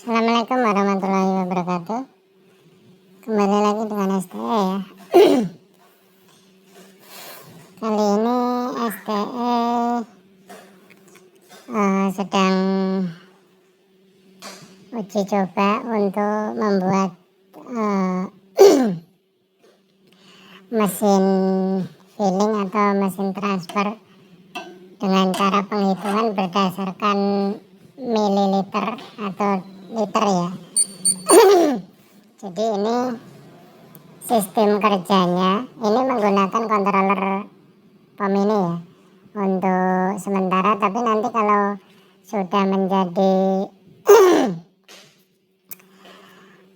Assalamualaikum warahmatullahi wabarakatuh. Kembali lagi dengan STE ya. Kali ini STE sedang uji coba untuk membuat mesin filling atau mesin transfer dengan cara penghitungan berdasarkan mililiter atau liter ya. Jadi ini sistem kerjanya ini menggunakan controller POM ini ya untuk sementara, tapi nanti kalau sudah menjadi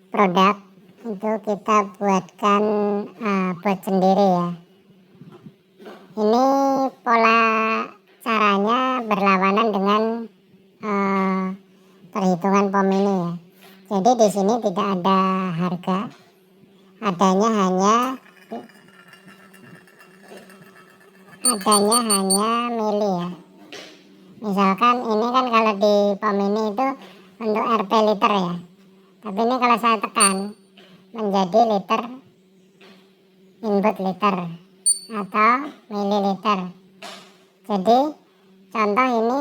produk itu kita buatkan buat sendiri ya. Ini pola caranya berlawanan dengan perhitungan POM ini ya. Jadi di sini tidak ada harga, adanya mili ya. Misalkan ini kan kalau di POM ini itu untuk Rp liter ya, tapi ini kalau saya tekan menjadi liter, input liter atau mililiter. Jadi contoh ini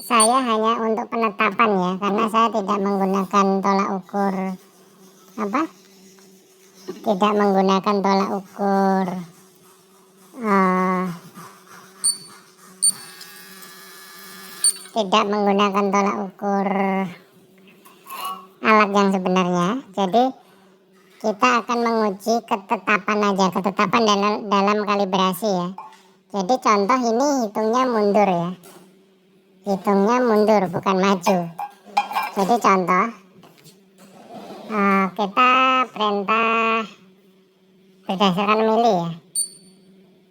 saya hanya untuk penetapan ya, karena saya tidak menggunakan tolak ukur tidak menggunakan tolak ukur alat yang sebenarnya. Jadi kita akan menguji ketetapan dalam kalibrasi ya. Jadi contoh ini hitungnya mundur ya, bukan maju. Jadi contoh kita perintah berdasarkan mili ya,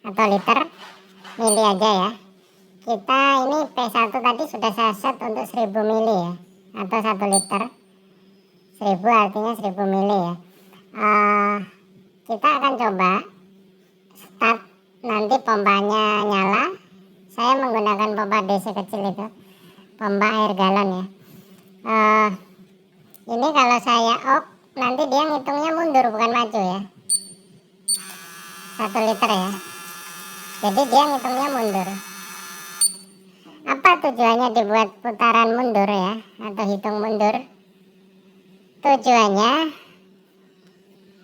atau liter, mili aja ya. Kita ini P1 tadi sudah saya set untuk 1000 mili ya, atau 1 liter. 1000 artinya 1000 mili ya. Kita akan coba start, nanti pompanya nyala. Saya menggunakan pompa DC kecil itu, pompa air galon ya. Ini kalau saya off, nanti dia ngitungnya mundur bukan maju ya, 1 liter ya. Jadi dia ngitungnya mundur. Apa tujuannya dibuat putaran mundur ya, atau hitung mundur? Tujuannya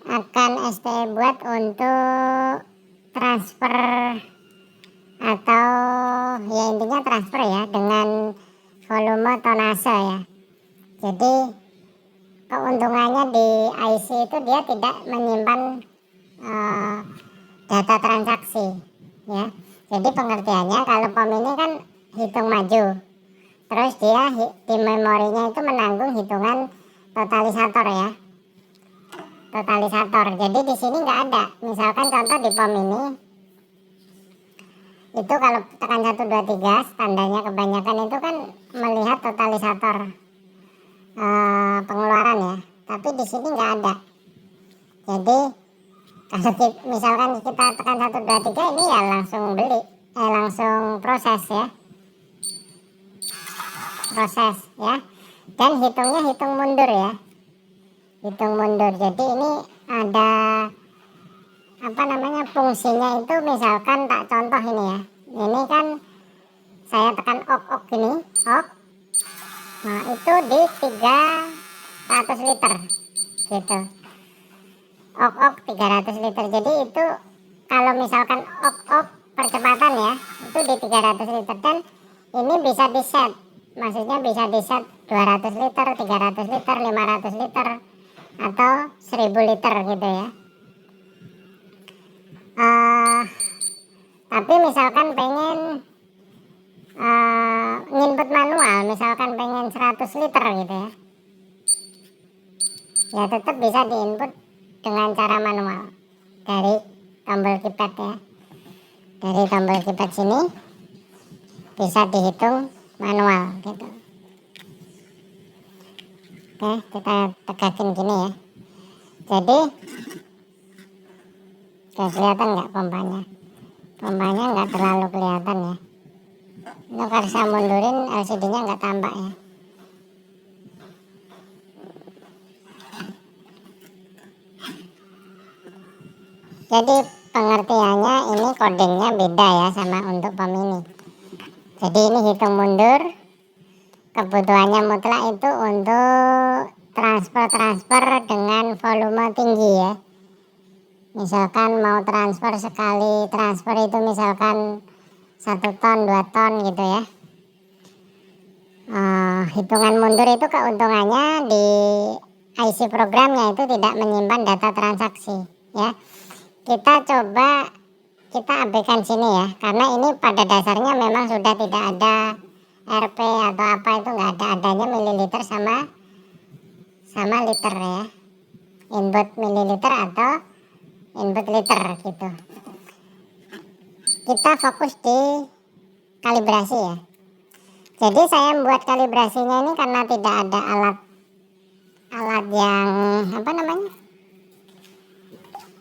akan STE buat untuk transfer, atau ya intinya transfer ya, dengan volume tonase ya. Jadi keuntungannya di IC itu dia tidak menyimpan data transaksi ya. Jadi pengertiannya kalau POM ini kan hitung maju, terus dia di memorinya itu menanggung hitungan totalisator ya, Jadi di sini nggak ada. Misalkan contoh di POM ini itu kalau tekan 1 2 3 standarnya kebanyakan itu kan melihat totalisator pengeluaran ya, tapi di sini nggak ada. Jadi kalau misalkan kita tekan 1 2 3 ini ya langsung langsung proses ya, dan hitungnya hitung mundur ya, Jadi ini ada fungsinya itu, misalkan tak contoh ini ya, ini kan saya tekan ok gini, nah itu di 300 liter gitu, ok 300 liter. Jadi itu kalau misalkan ok percepatan ya, itu di 300 liter, dan ini bisa di set, maksudnya bisa di set 200 liter, 300 liter, 500 liter, atau 1000 liter gitu ya. Tapi misalkan pengen nginput manual, misalkan pengen 100 liter gitu ya tetap bisa diinput dengan cara manual dari tombol keypad ya. Dari tombol keypad sini bisa dihitung manual gitu. Oke, kita tegakin gini ya. Jadi kelihatan nggak pompanya? Pompanya nggak terlalu kelihatan ya. Ini kalau saya mundurin LCD nya nggak tampak ya. Jadi pengertiannya ini kodenya beda ya sama untuk pom ini. Jadi ini hitung mundur, kebutuhannya mutlak itu untuk transfer dengan volume tinggi ya. Misalkan mau transfer sekali transfer itu misalkan 1 ton 2 ton gitu ya. Hitungan mundur itu keuntungannya di IC programnya itu tidak menyimpan data transaksi ya. Kita abaikan sini ya, karena ini pada dasarnya memang sudah tidak ada RP atau apa, itu nggak ada, adanya mililiter sama liter ya, input mililiter atau input liter gitu. Kita fokus di kalibrasi ya. Jadi saya membuat kalibrasinya ini karena tidak ada alat yang apa namanya,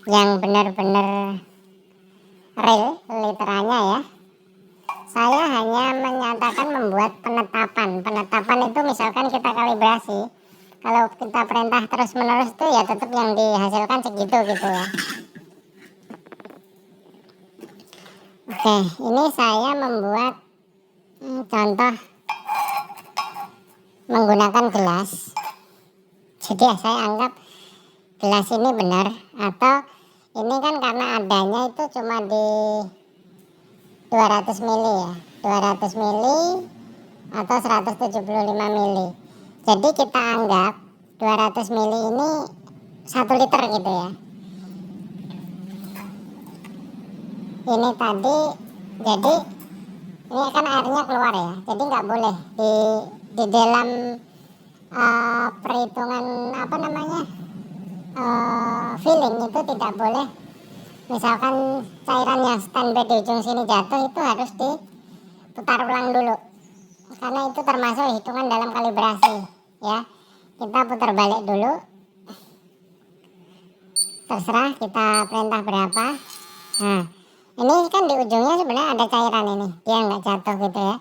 yang benar-benar real literannya ya. Saya hanya menyatakan membuat penetapan itu misalkan kita kalibrasi, kalau kita perintah terus menerus itu ya tetap yang dihasilkan segitu gitu ya. Oke, ini saya membuat contoh menggunakan gelas. Jadi ya saya anggap gelas ini benar, atau ini kan karena adanya itu cuma di 200 mili ya, 200 mili atau 175 mili. Jadi kita anggap 200 mili ini 1 liter gitu ya. Ini tadi, jadi ini kan airnya keluar ya, jadi nggak boleh di dalam perhitungan apa namanya, filling itu tidak boleh. Misalkan cairan yang standby di ujung sini jatuh, itu harus diputar ulang dulu, karena itu termasuk hitungan dalam kalibrasi ya. Kita putar balik dulu, terserah kita perintah berapa. Nah, ini kan di ujungnya sebenarnya ada cairan ini, dia nggak jatuh gitu ya.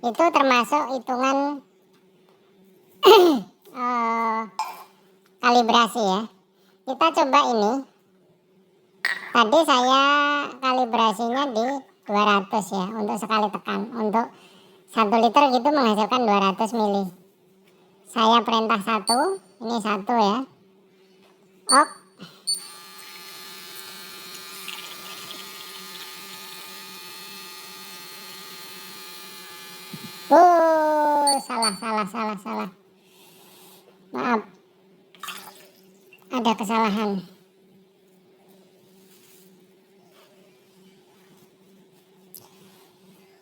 Itu termasuk hitungan kalibrasi ya. Kita coba ini. Tadi saya kalibrasinya di 200 ya untuk sekali tekan. Untuk 1 liter gitu menghasilkan 200 mili. Saya perintah 1, ini 1 ya. Ok. Salah. Maaf. Ada kesalahan.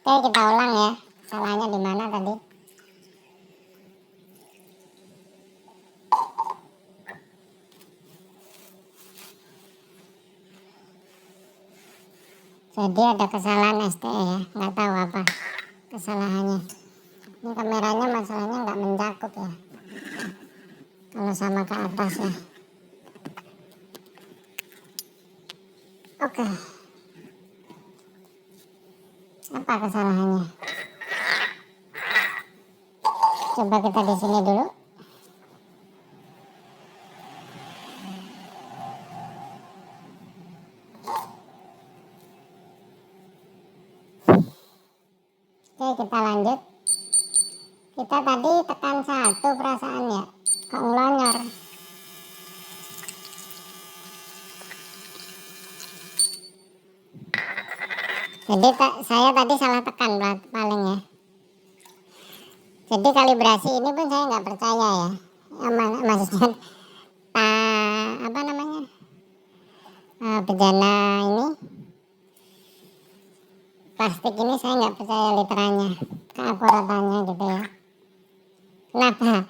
Oke, kita ulang ya. Salahnya di mana tadi? Jadi ada kesalahan STE ya, nggak tahu apa kesalahannya. Ini kameranya masalahnya nggak mencakup ya, kalau sama ke atas ya. Oke, apa kesalahannya? Coba kita di sini dulu. Oke, kita lanjut. Kita tadi tekan 1 perasaan ya, kok ngelonyor. Jadi saya tadi salah tekan paling ya. Jadi kalibrasi ini pun saya nggak percaya ya. Maksudnya apa namanya, bejana ini plastik ini saya nggak percaya literannya, keakuratannya gitu ya. Kenapa?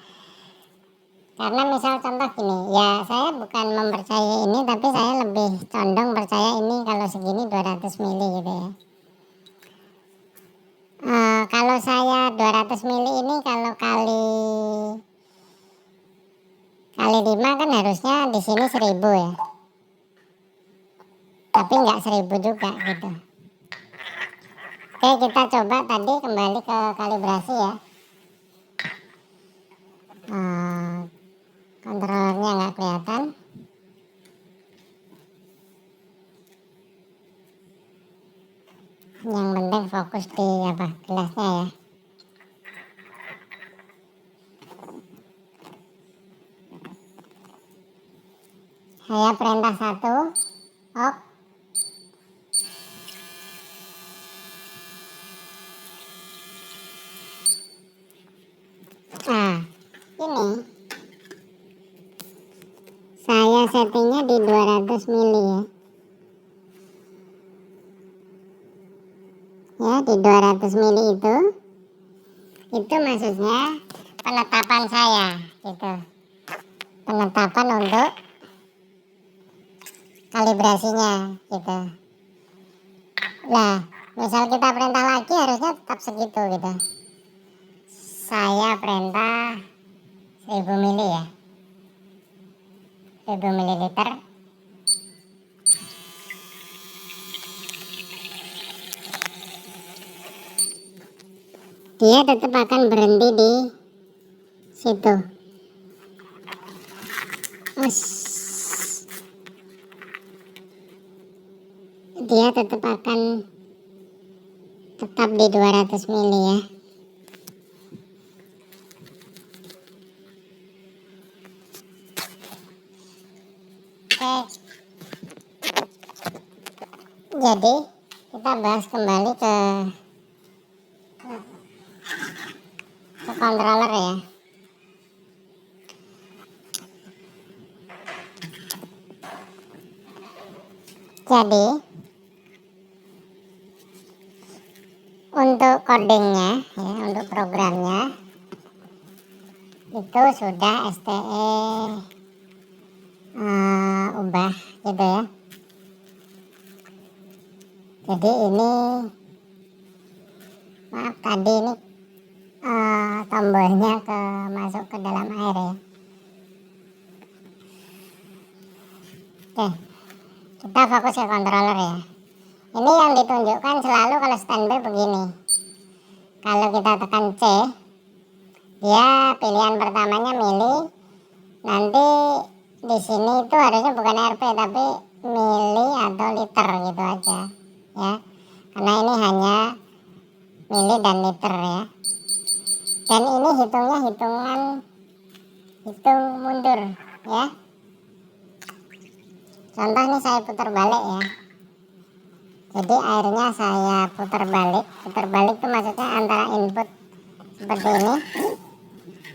Karena misal contoh gini ya, saya bukan mempercayai ini, tapi saya lebih condong percaya ini kalau segini 200 mili gitu ya. Kalau saya 200 mili ini kalau kali 5 kan harusnya di sini 1000 ya, tapi nggak 1000 juga gitu. Oke, kita coba tadi kembali ke kalibrasi ya. Kontrolernya nggak kelihatan. fokus di gelasnya ya. Saya perintah 1, off. Nah, ini saya settingnya di 200 mili ya. Ya, di 200 mili itu maksudnya penetapan saya gitu. Penetapan untuk kalibrasinya gitu. Nah, misal kita perintah lagi harusnya tetap segitu gitu. Saya perintah 1000 mili ya. 1000 mililiter. Dia tetap akan berhenti di situ. Dia tetap di 200 mili ya. Oke. Jadi kita bahas kembali ke controller ya. Jadi untuk codingnya ya, untuk programnya itu sudah STE ubah gitu ya. Jadi ini maaf tadi ini tombolnya masuk ke dalam air ya. Oke, kita fokus ke controller ya. Ini yang ditunjukkan selalu kalau standby begini. Kalau kita tekan C, dia pilihan pertamanya mili. Nanti di sini itu harusnya bukan RP tapi mili atau liter gitu aja ya. Karena ini hanya mili dan liter ya. Dan ini hitungnya hitung mundur ya. Contoh ini saya putar balik ya. Jadi airnya saya putar balik itu maksudnya antara input seperti ini,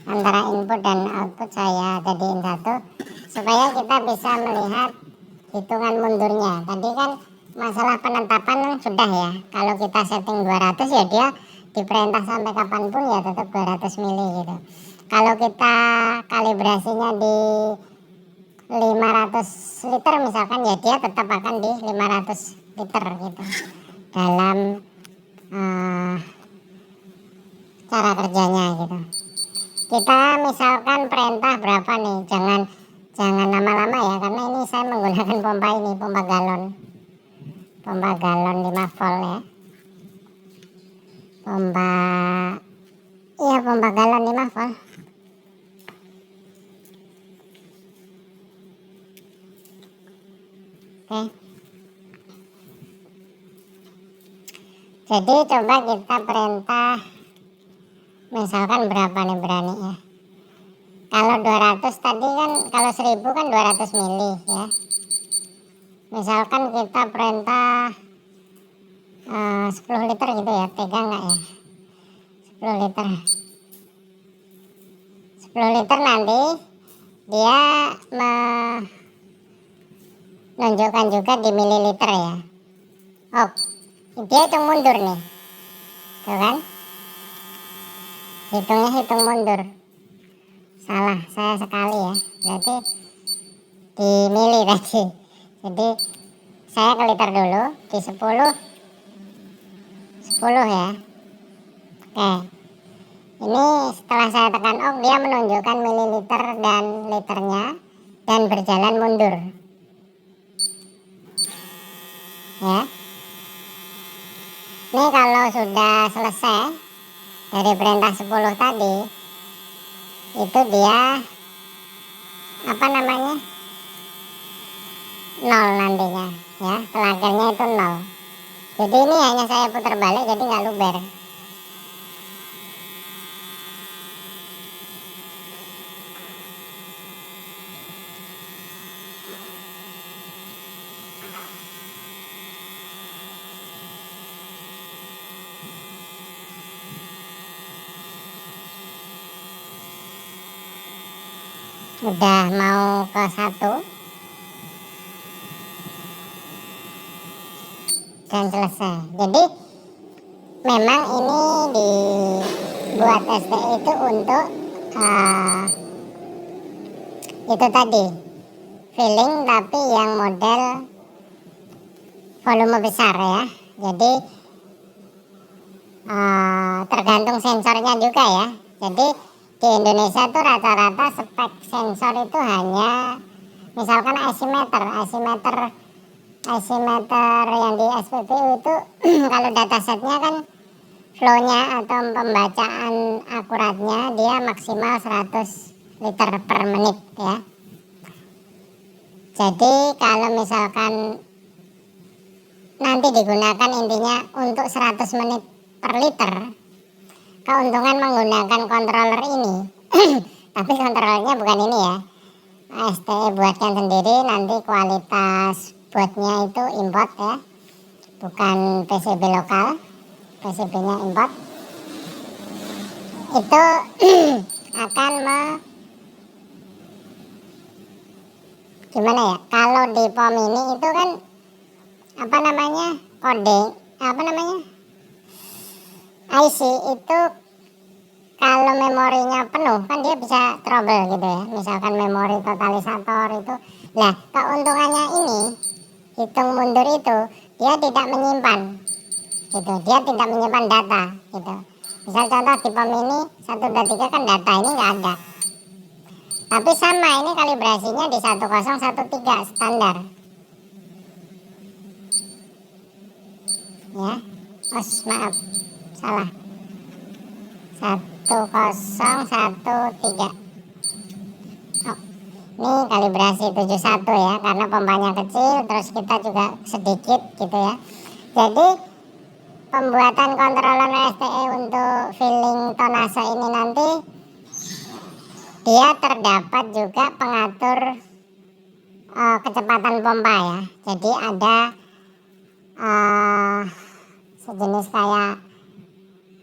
antara input dan output saya jadiin satu supaya kita bisa melihat hitungan mundurnya. Tadi kan masalah penetapan sudah ya, kalau kita setting 200 ya dia diperintah sampai kapanpun ya tetap 200 mili gitu. Kalau kita kalibrasinya di 500 liter misalkan ya dia tetap akan di 500 liter gitu dalam cara kerjanya gitu. Kita misalkan perintah berapa nih, jangan lama-lama ya karena ini saya menggunakan pompa ini, pompa galon 5 volt ya, pompa galon 5 volt. Oke. Jadi coba kita perintah misalkan berapa nih berani ya. Kalau 200 tadi kan, kalau 1000 kan 200 mili ya. Misalkan kita perintah 10 liter gitu ya, tega nggak ya? 10 liter 10 liter nanti dia menunjukkan juga di mililiter ya. Oh, dia hitung mundur nih tuh kan, hitungnya hitung mundur. Salah saya sekali ya, berarti di mili tadi. Jadi saya ke liter dulu di 10 ya. Oke, ini setelah saya tekan OK dia menunjukkan mililiter dan liternya dan berjalan mundur ya. Ini kalau sudah selesai dari perintah 10 tadi itu dia nol nantinya ya, telagernya itu 0. Jadi ini hanya saya putar balik, jadi nggak luber. Udah mau ke 1 dan selesai. Jadi memang ini dibuat STE itu untuk itu tadi filling, tapi yang model volume besar ya. Jadi tergantung sensornya juga ya. Jadi di Indonesia tuh rata-rata spek sensor itu hanya misalkan asimeter yang di SPBU itu kalau datasetnya kan flow-nya atau pembacaan akuratnya dia maksimal 100 liter per menit ya. Jadi kalau misalkan nanti digunakan intinya untuk 100 menit per liter, keuntungan menggunakan controller ini tapi kontrolernya bukan ini ya, STE buatkan sendiri, nanti kualitas buatnya itu import ya, bukan PCB lokal, PCB nya import. Itu akan gimana ya, kalau di POM ini itu kan apa namanya, kode apa namanya, IC itu kalau memorinya penuh kan dia bisa trouble gitu ya, misalkan memori totalisator itu. Nah keuntungannya ini, hitung mundur itu dia tidak menyimpan gitu, dia tidak menyimpan data gitu. Misal contoh di POM ini 1, 2, 3 kan data ini nggak ada, tapi sama ini kalibrasinya di 1013 standar ya. Maaf salah, 1013. Ini kalibrasi 71 ya, karena pompanya kecil, terus kita juga sedikit gitu ya. Jadi pembuatan controller STE untuk filling tonase ini nanti dia terdapat juga pengatur kecepatan pompa ya. Jadi ada sejenis kayak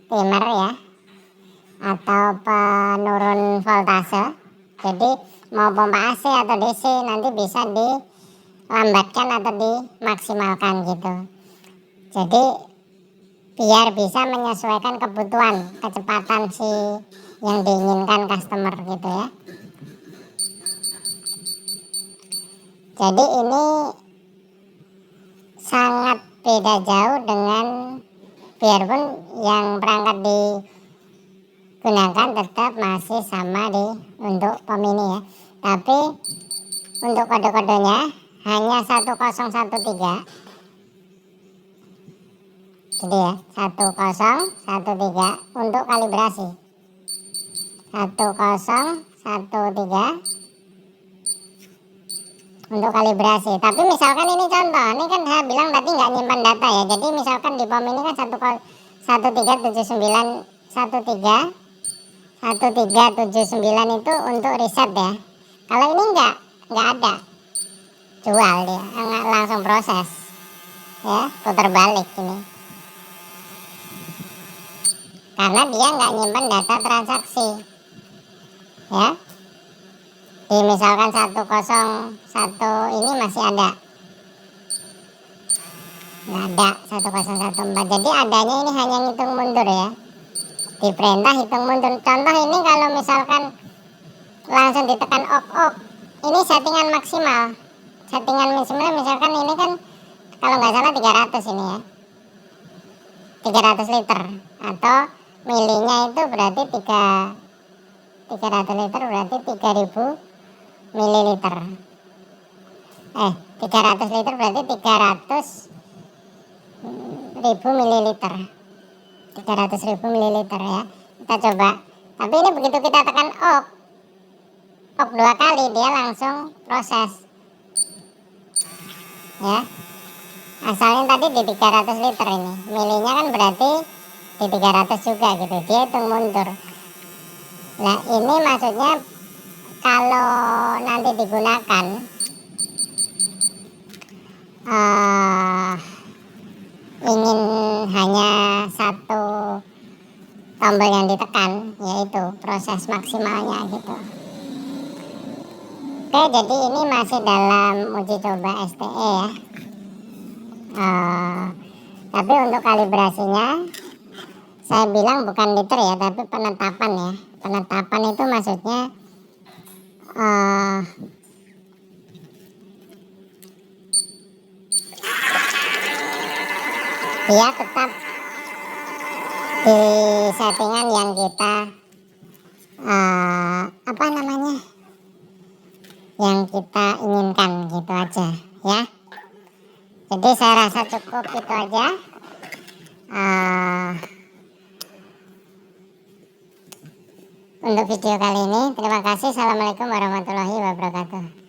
timer ya, atau penurun voltase. Jadi mau pompa AC atau DC nanti bisa dilambatkan atau dimaksimalkan gitu. Jadi biar bisa menyesuaikan kebutuhan kecepatan si yang diinginkan customer gitu ya. Jadi ini sangat beda jauh dengan, biarpun yang perangkat digunakan tetap masih sama untuk POM ini ya, tapi untuk kode-kodenya hanya 1013. Jadi ya 1013 untuk kalibrasi, 1013 untuk kalibrasi. Tapi misalkan ini contoh, ini kan saya bilang tadi nggak nyimpan data ya. Jadi misalkan di POM ini kan 1379 1379 itu untuk riset ya. Kalau ini nggak ada, jual dia, langsung proses ya, putar balik ini, karena dia nggak nyimpan data transaksi ya. Di misalkan 101 ini masih ada, nggak ada 1014. Jadi adanya ini hanya ngitung mundur ya, di perintah hitung mundur. Contoh ini kalau misalkan langsung ditekan ok, ini settingan maksimal. Settingan maksimal misalkan ini kan kalau nggak salah 300 ini ya, 300 liter, atau milinya itu berarti 300 liter berarti 3000 mililiter. 300 liter berarti 300.000 mililiter. 300.000 mililiter ya. Kita coba. Tapi ini begitu kita tekan ok 2 kali dia langsung proses. Ya. asalnya tadi di 300 liter, ini milinya kan berarti di 300 juga gitu, dia hitung mundur. Nah ini maksudnya kalau nanti digunakan ingin hanya satu tombol yang ditekan, yaitu proses maksimalnya gitu. Oke, jadi ini masih dalam uji coba STE ya. Tapi untuk kalibrasinya saya bilang bukan liter ya, tapi penetapan ya. Penetapan itu maksudnya dia tetap di settingan yang kita apa namanya, yang kita inginkan gitu aja ya. Jadi saya rasa cukup itu aja untuk video kali ini. Terima kasih. Assalamualaikum warahmatullahi wabarakatuh.